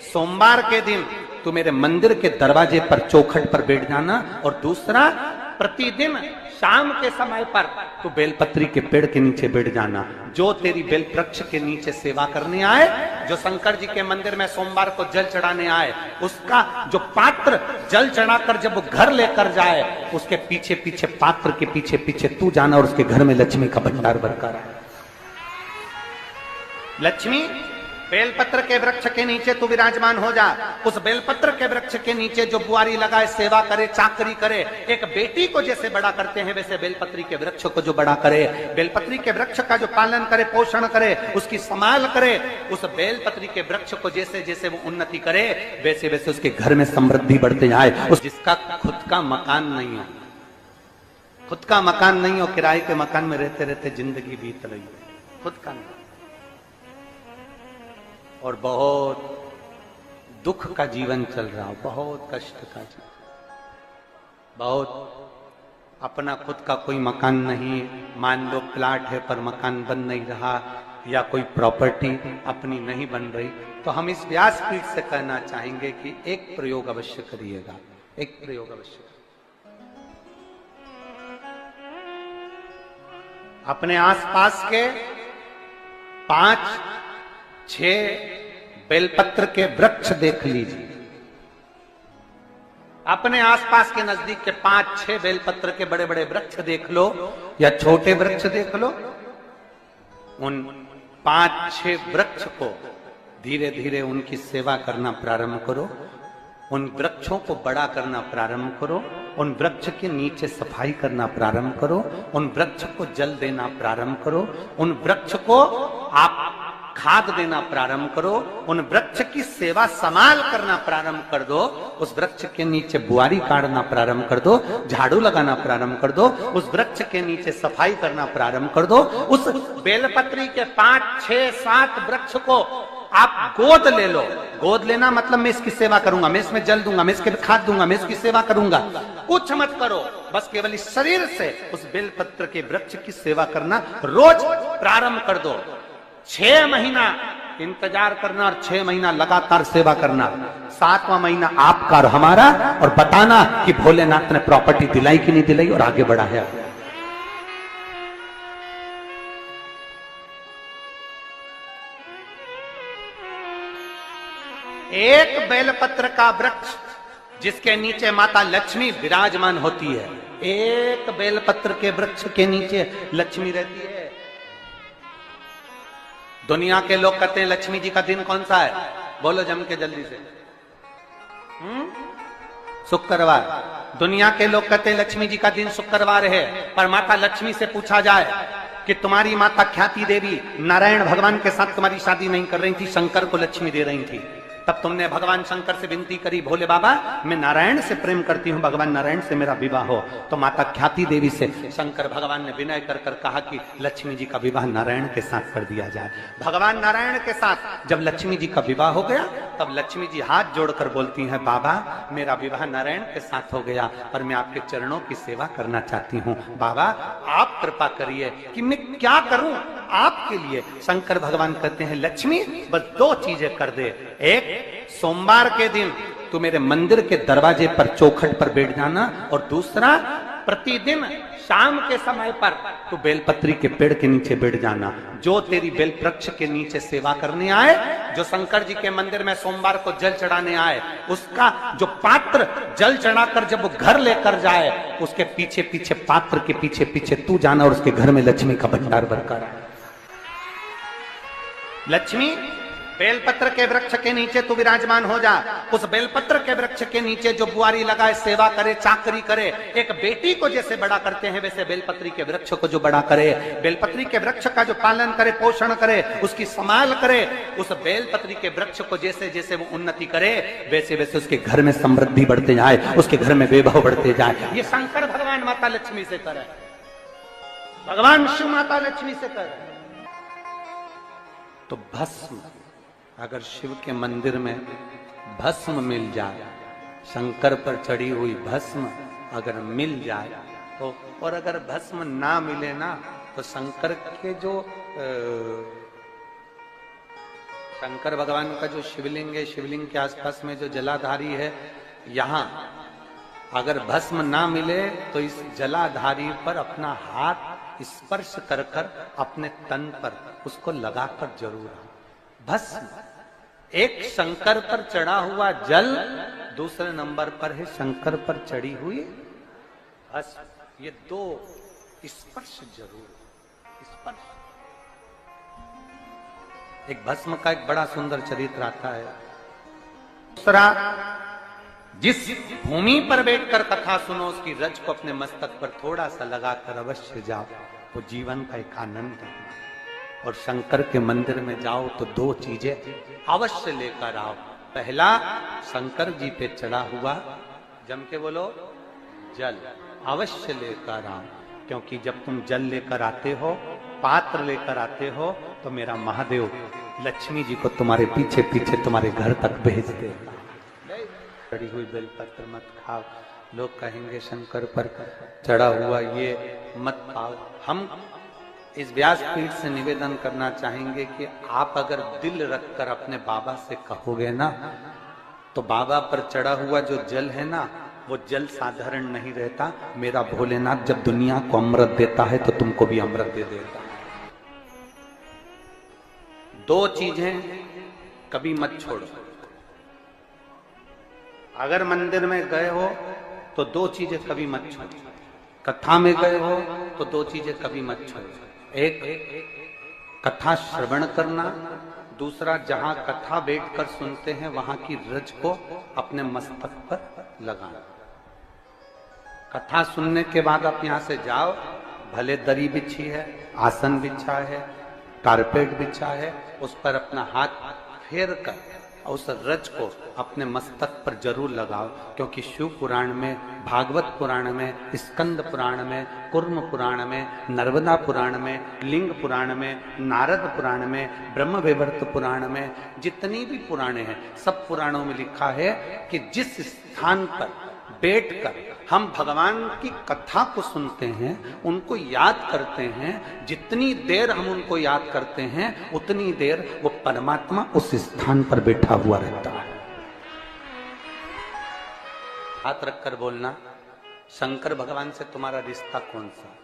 सोमवार के दिन तू मेरे मंदिर के दरवाजे पर चौखट पर बैठ जाना, और दूसरा प्रतिदिन शाम के समय पर तू बेलपत्री के पेड़ के नीचे बैठ जाना। जो तेरी बेल वृक्ष के नीचे सेवा करने आए, जो शंकर जी के मंदिर में सोमवार को जल चढ़ाने आए, उसका जो पात्र जल चढ़ाकर जब वो घर लेकर जाए, उसके पीछे पीछे, पात्र के पीछे पीछे तू जाना, और उसके घर में लक्ष्मी का भंडार भरकर आए। लक्ष्मी बेलपत्र के वृक्ष के नीचे तू विराजमान हो जा। उस बेलपत्र के वृक्ष के नीचे जो बुआरी लगाए, सेवा करे, चाकरी करे, एक बेटी को जैसे बड़ा करते हैं वैसे बेलपत्री के वृक्ष को जो बड़ा करे, बेलपत्री के वृक्ष का जो पालन करे, पोषण करे, उसकी संभाल करे, उस बेलपत्री के वृक्ष को जैसे जैसे वो उन्नति करे, वैसे वैसे उसके घर में समृद्धि बढ़ते जाए। उस जिसका खुद का मकान नहीं हो, खुद का मकान नहीं हो, किराए के मकान में रहते रहते जिंदगी बीत रही है, खुद का नहीं, और बहुत दुख का जीवन चल रहा हो, बहुत कष्ट का जीवन, बहुत अपना खुद का कोई मकान नहीं, मान लो प्लाट है पर मकान बन नहीं रहा, या कोई प्रॉपर्टी अपनी नहीं बन रही, तो हम इस व्यासपीठ से कहना चाहेंगे कि एक प्रयोग अवश्य करिएगा, एक प्रयोग अवश्य। अपने आसपास के 5-6 बेलपत्र के वृक्ष देख लीजिए, अपने आसपास के नजदीक के 5-6 बेलपत्र के बड़े बड़े वृक्ष देख लो, या छोटे वृक्ष देख लो। उन 5-6 वृक्ष को धीरे धीरे उनकी सेवा करना प्रारंभ करो, उन वृक्षों को बड़ा करना प्रारंभ करो, उन वृक्ष के नीचे सफाई करना प्रारंभ करो, उन वृक्ष को जल देना प्रारंभ करो, उन वृक्ष को आप खाद देना प्रारंभ करो, उन वृक्ष की सेवा संभाल करना प्रारंभ कर दो, उस वृक्ष के नीचे बुआरी काटना प्रारंभ कर दो, झाड़ू लगाना प्रारंभ कर दो, उस वृक्ष के नीचे सफाई करना प्रारंभ कर दो। उस बेलपत्री के 5-6-7 वृक्ष को आप गोद ले लो। गोद लेना मतलब मैं इसकी सेवा करूंगा, मैं इसमें जल दूंगा, मैं इसके खाद दूंगा, मैं इसकी सेवा करूंगा, कुछ मत करो, बस केवल इस शरीर से उस बेलपत्र के वृक्ष की सेवा करना रोज प्रारंभ कर दो। 6 महीना इंतजार करना और 6 महीना लगातार सेवा करना, 7वां महीना आपका और हमारा, और बताना कि भोलेनाथ ने प्रॉपर्टी दिलाई कि नहीं दिलाई और आगे बढ़ा है। एक बेलपत्र का वृक्ष जिसके नीचे माता लक्ष्मी विराजमान होती है, एक बेलपत्र के वृक्ष के नीचे लक्ष्मी रहती है। दुनिया के लोग कहते हैं लक्ष्मी जी का दिन कौन सा है, बोलो जम के जल्दी से। शुक्रवार। दुनिया के लोग कहते हैं लक्ष्मी जी का दिन शुक्रवार है, पर माता लक्ष्मी से पूछा जाए कि तुम्हारी माता ख्याति देवी नारायण भगवान के साथ तुम्हारी शादी नहीं कर रही थी, शंकर को लक्ष्मी दे रही थी, तब तुमने भगवान शंकर से विनती करी, भोले बाबा मैं नारायण से प्रेम करती हूँ, भगवान नारायण से मेरा विवाह हो। तो माता ख्याति देवी से शंकर भगवान ने विनय कर कर कहा कि लक्ष्मी जी का विवाह नारायण के साथ कर दिया जाए। भगवान नारायण के साथ जब लक्ष्मी जी का विवाह हो गया, तब लक्ष्मी जी हाथ जोड़कर बोलती हैं, बाबा मेरा विवाह नारायण के साथ हो गया, पर मैं आपके चरणों की सेवा करना चाहती हूँ, बाबा आप कृपा करिए कि मैं क्या करूं आपके लिए। शंकर भगवान कहते हैं, लक्ष्मी बस 2 चीजें कर दे, एक सोमवार के दिन तू मेरे मंदिर के दरवाजे पर चौखट पर बैठ जाना, और दूसरा प्रतिदिन शाम के समय पर तू बेलपत्री के पेड़ के नीचे बैठ जाना। जो तेरी बेल वृक्ष के नीचे सेवा करने आए, जो शंकर जी के मंदिर में सोमवार को जल चढ़ाने आए, उसका जो पात्र जल चढ़ाकर जब वो घर लेकर जाए, उसके पीछे पीछे, पात्र के पीछे पीछे तू जाना, और उसके घर में लक्ष्मी का भंडार भरकर आए। लक्ष्मी बेलपत्र के वृक्ष के नीचे तू विराजमान हो जा। उस बेलपत्र के वृक्ष के नीचे जो बुआरी लगाए, सेवा करे, चाकरी करे, एक बेटी को जैसे बड़ा करते हैं वैसे बेलपत्री के वृक्ष को जो बड़ा करे, बेलपत्री के वृक्ष का जो पालन करे, पोषण करे, उसकी संभाल करे, उस बेलपत्री के वृक्ष को जैसे जैसे वो उन्नति करे, वैसे वैसे उसके घर में समृद्धि बढ़ते जाए, उसके घर में वैभव बढ़ते जाए। ये शंकर भगवान माता लक्ष्मी से करे, भगवान शिव माता लक्ष्मी से करे। तो भस्म, अगर शिव के मंदिर में भस्म मिल जाए, शंकर पर चढ़ी हुई भस्म अगर मिल जाए तो, और अगर भस्म ना मिले ना, तो शंकर के जो शंकर भगवान का जो शिवलिंग है, शिवलिंग के आसपास में जो जलाधारी है, यहाँ अगर भस्म ना मिले तो इस जलाधारी पर अपना हाथ स्पर्श कर कर अपने तन पर उसको लगाकर जरूर आओ। भस्म एक शंकर पर चढ़ा हुआ जल, दूसरे नंबर पर है शंकर पर चढ़ी हुई भस्म। ये दो स्पर्श जरूर, स्पर्श। एक भस्म का एक बड़ा सुंदर चरित्र आता है। दूसरा, जिस भूमि पर बैठकर कथा सुनो उसकी रज को अपने मस्तक पर थोड़ा सा लगाकर अवश्य जाओ, वो जीवन का एक आनंद है। और शंकर के मंदिर में जाओ तो दो चीजें अवश्य लेकर आओ। पहला, शंकर जी पे चढ़ा हुआ, जम के बोलो, जल अवश्य लेकर आओ। क्योंकि जब तुम जल लेकर आते हो, पात्र लेकर आते हो, तो मेरा महादेव लक्ष्मी जी को तुम्हारे पीछे पीछे तुम्हारे घर तक भेज देगा। चढ़ी हुई बेलपत्र मत खाओ, लोग कहेंगे शंकर पर चढ़ा हुआ ये मत खाओ। हम इस व्यासपीठ से निवेदन करना चाहेंगे कि आप अगर दिल रखकर अपने बाबा से कहोगे ना, तो बाबा पर चढ़ा हुआ जो जल है ना, वो जल साधारण नहीं रहता। मेरा भोलेनाथ जब दुनिया को अमृत देता है तो तुमको भी अमृत दे देता है। दो चीजें कभी मत छोड़ो। अगर मंदिर में गए हो तो दो चीजें कभी मत छोड़ो। कथा में गए हो तो दो चीजें कभी मत छोड़ो। एक, कथा श्रवण करना। दूसरा, जहां कथा बैठकर सुनते हैं वहां की रज को अपने मस्तक पर लगाना। कथा सुनने के बाद आप यहां से जाओ, भले दरी बिछी है, आसन बिछा है, कारपेट बिछा है, उस पर अपना हाथ फेर कर उस रज को अपने मस्तक पर जरूर लगाओ। क्योंकि शिव पुराण में, भागवत पुराण में, स्कंद पुराण में, कुर्म पुराण में, नर्मदा पुराण में, लिंग पुराण में, नारद पुराण में, ब्रह्म वैवर्त पुराण में, जितनी भी पुराणे हैं, सब पुराणों में लिखा है कि जिस स्थान पर बैठकर हम भगवान की कथा को सुनते हैं, उनको याद करते हैं, जितनी देर हम उनको याद करते हैं उतनी देर वो परमात्मा उस स्थान पर बैठा हुआ रहता है। हाथ रखकर बोलना, शंकर भगवान से तुम्हारा रिश्ता कौन सा?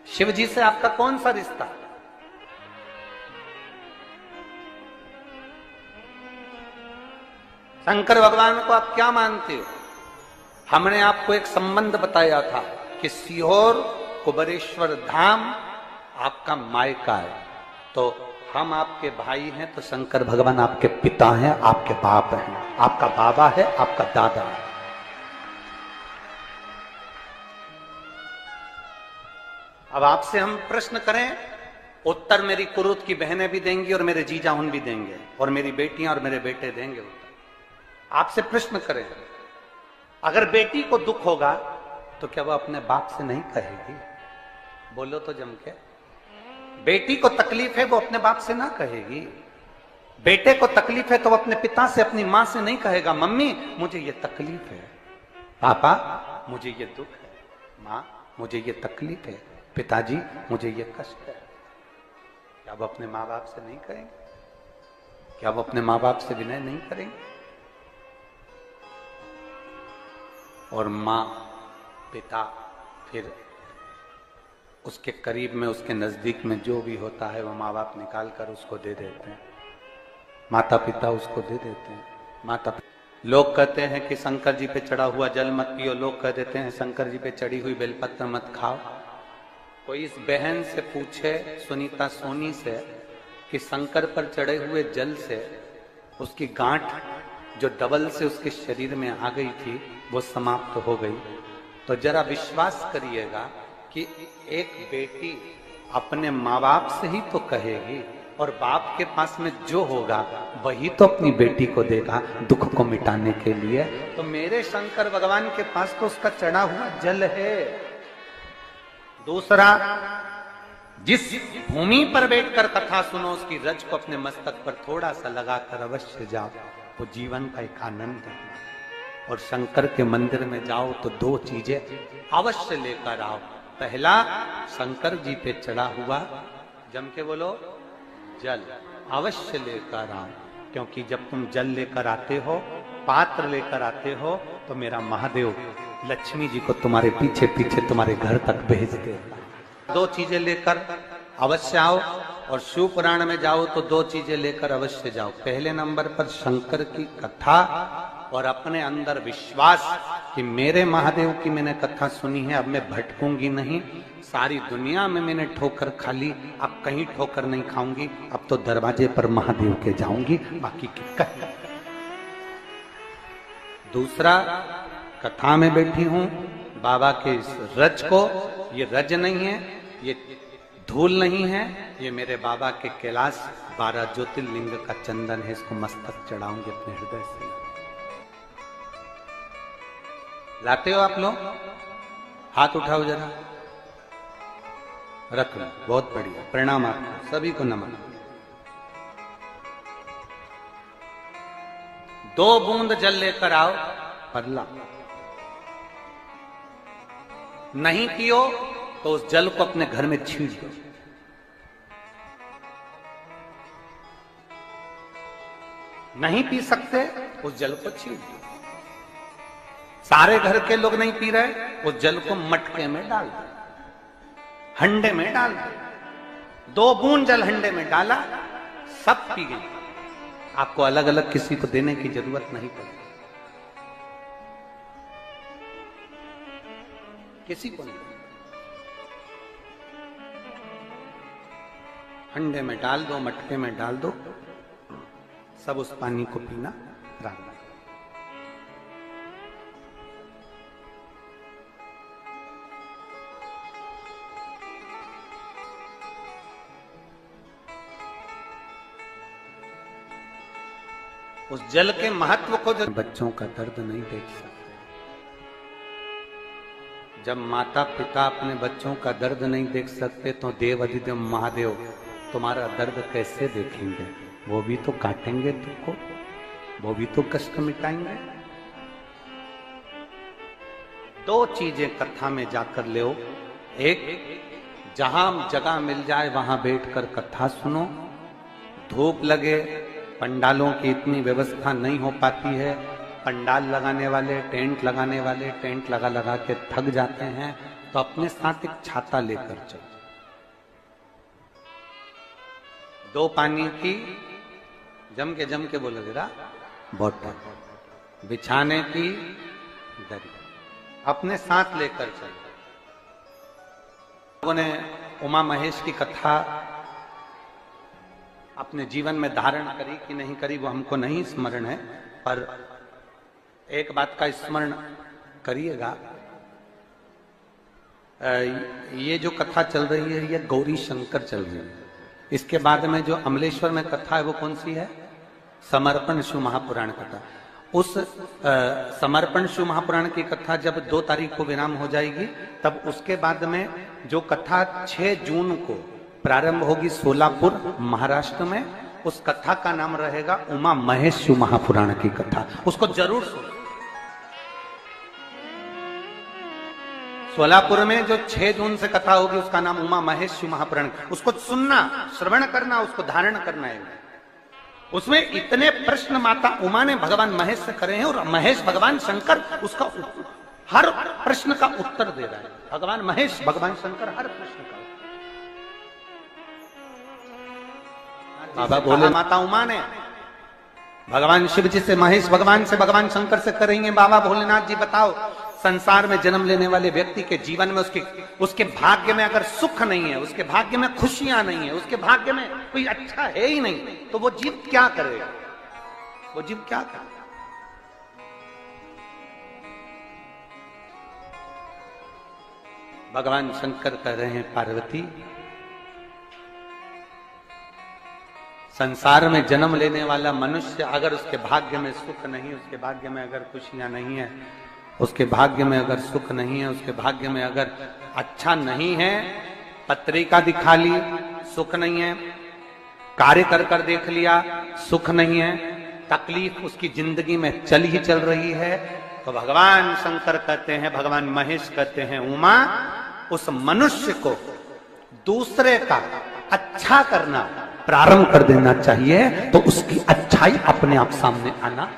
शिव जी से आपका कौन सा रिश्ता? शंकर भगवान को आप क्या मानते हो? हमने आपको एक संबंध बताया था कि सीहोर कुबेरेश्वर धाम आपका मायका है, तो हम आपके भाई हैं, तो शंकर भगवान आपके पिता हैं, आपके बाप हैं, आपका बाबा है, आपका दादा है। अब आपसे हम प्रश्न करें, उत्तर मेरी कुरुत की बहनें भी देंगी और मेरे जीजा उन भी देंगे और मेरी बेटियां और मेरे बेटे देंगे उत्तर। आपसे प्रश्न करें, अगर बेटी को दुख होगा तो क्या वो अपने बाप से नहीं कहेगी? बोलो तो जम के। बेटी को तकलीफ है, वो अपने बाप से ना कहेगी। बेटे को तकलीफ है तो वो अपने पिता से, अपनी मां से नहीं कहेगा, मम्मी मुझे ये तकलीफ है, पापा मुझे ये दुख है, मां मुझे ये तकलीफ है, पिताजी मुझे ये कष्ट है। क्या वो अपने माँ बाप से नहीं कहेंगे? क्या वो अपने माँ बाप से विनय नहीं करेंगे? और माँ, पिता, फिर उसके करीब में, उसके नजदीक में जो भी होता है वो माँ बाप निकाल कर उसको दे देते हैं, माता पिता उसको दे देते हैं। माता लोग कहते हैं कि शंकर जी पे चढ़ा हुआ जल मत पियो, लोग कह देते हैं शंकर जी पे चढ़ी हुई बेलपत्र मत खाओ। कोई इस बहन से पूछे, सुनीता सोनी से, कि शंकर पर चढ़े हुए जल से उसकी गांठ जो डबल से उसके शरीर में आ गई थी वो समाप्त हो गई, तो जरा विश्वास करिएगा कि एक बेटी अपने माँ बाप से ही तो कहेगी, और बाप के पास में जो होगा वही तो अपनी बेटी को देगा दुख को मिटाने के लिए। तो मेरे शंकर भगवान के पास तो उसका चढ़ा हुआ जल है। दूसरा, जिस भूमि पर बैठकर कथा सुनो उसकी रज को अपने मस्तक पर थोड़ा सा लगाकर अवश्य जाओ, वो जीवन का एक आनंद है। और शंकर के मंदिर में जाओ तो दो चीजें अवश्य लेकर आओ। पहला, शंकर जी पे चढ़ा हुआ जम के बोलो, जल अवश्य लेकर आओ, क्योंकि जब तुम जल लेकर आते हो, पात्र लेकर आते हो, तो मेरा महादेव लक्ष्मी जी को तुम्हारे पीछे पीछे तुम्हारे घर तक भेज देगा। दो चीजें लेकर अवश्य आओ, और शिव पुराण में जाओ तो दो चीजें लेकर अवश्य जाओ। पहले नंबर पर शंकर की कथा और अपने अंदर विश्वास कि मेरे महादेव की मैंने कथा सुनी है, अब मैं भटकूंगी नहीं। सारी दुनिया में मैंने ठोकर खा ली, अब कहीं ठोकर नहीं खाऊंगी, अब तो दरवाजे पर महादेव के जाऊंगी, बाकी की कहीं। दूसरा, कथा में बैठी हूं बाबा के इस रज को, ये रज नहीं है, ये धूल नहीं है, ये मेरे बाबा के कैलाश 12 ज्योतिर्लिंग का चंदन है, इसको मस्तक चढ़ाऊंगी अपने हृदय से। लाते हो आप लोग? हाथ उठाओ जरा, रख लो, बहुत बढ़िया, प्रणाम आपको सभी को, नमन। 2 बूंद जल लेकर आओ, पल्ला नहीं पियो तो उस जल को अपने घर में छींट दो। नहीं पी सकते, उस जल को छींट दो। सारे घर के लोग नहीं पी रहे, उस जल को मटके में डाल दो, हंडे में डाल दो। 2 बूंद जल हंडे में डाला, सब पी गए। आपको अलग अलग किसी को देने की जरूरत नहीं पड़ती, किसी को नहीं। हंडे में डाल दो, मटके में डाल दो, सब उस पानी को पीना प्रारंभ। उस जल के महत्व को जो बच्चों का दर्द नहीं देख सकते, जब माता पिता अपने बच्चों का दर्द नहीं देख सकते, तो देव अधिदेव महादेव तुम्हारा दर्द कैसे देखेंगे? वो भी तो काटेंगे तुमको, वो भी तो कष्ट मिटाएंगे। 2 चीजें कथा में जाकर ले। एक, जहां जगह मिल जाए वहां बैठकर कथा सुनो। धूप लगे, पंडालों की इतनी व्यवस्था नहीं हो पाती है, पंडाल लगाने वाले, टेंट लगाने वाले टेंट लगा लगा के थक जाते हैं, तो अपने साथ एक छाता लेकर चलो। 2 पानी की जम के बोलो जरा, बोतल, बिछाने की दरी अपने साथ लेकर चलो। लोगों ने उमा महेश की कथा अपने जीवन में धारण करी कि नहीं करी वो हमको नहीं स्मरण है, पर एक बात का स्मरण करिएगा, ये जो कथा चल रही है ये गौरी शंकर चल रही है। इसके बाद में जो अमलेश्वर में कथा है वो कौन सी है? समर्पण शिव महापुराण कथा। उस समर्पण शिव महापुराण की कथा जब 2 तारीख को विराम हो जाएगी, तब उसके बाद में जो कथा 6 जून को प्रारंभ होगी सोलापुर महाराष्ट्र में, उस कथा का नाम रहेगा उमा महेश शिव महापुराण की कथा। उसको जरूर सुनो। सोलापुर में जो 6 जून से कथा होगी उसका नाम उमा महेश शिव महापुराण। उसको सुनना, श्रवण करना, उसको धारण करना है। उसमें इतने प्रश्न माता उमा ने भगवान महेश से करे हैं, और महेश भगवान शंकर उसका हर प्रश्न का उत्तर दे रहा है। भगवान महेश भगवान शंकर हर प्रश्न का। बाबा बोले माता उमा ने भगवान शिव जी से, महेश भगवान से, भगवान शंकर से करेंगे, बाबा भोलेनाथ जी बताओ, संसार में जन्म लेने वाले व्यक्ति के जीवन में उसके भाग्य में अगर सुख नहीं है, उसके भाग्य में खुशियां नहीं है, उसके भाग्य में कोई अच्छा है ही नहीं, तो वो जीव क्या करेगा? वो जीव क्या करेगा? भगवान शंकर कह रहे हैं, पार्वती, संसार में जन्म लेने वाला मनुष्य अगर उसके भाग्य में सुख नहीं, उसके भाग्य में अगर खुशियां नहीं है, उसके भाग्य में अगर सुख नहीं है, उसके भाग्य में अगर अच्छा नहीं है, पत्रिका दिखा ली सुख नहीं है, कार्य कर कर देख लिया सुख नहीं है, तकलीफ उसकी जिंदगी में चल ही चल रही है, तो भगवान शंकर कहते हैं, भगवान महेश कहते हैं, उमा, उस मनुष्य को दूसरे का अच्छा करना प्रारंभ कर देना चाहिए, तो उसकी अच्छाई अपने आप सामने आना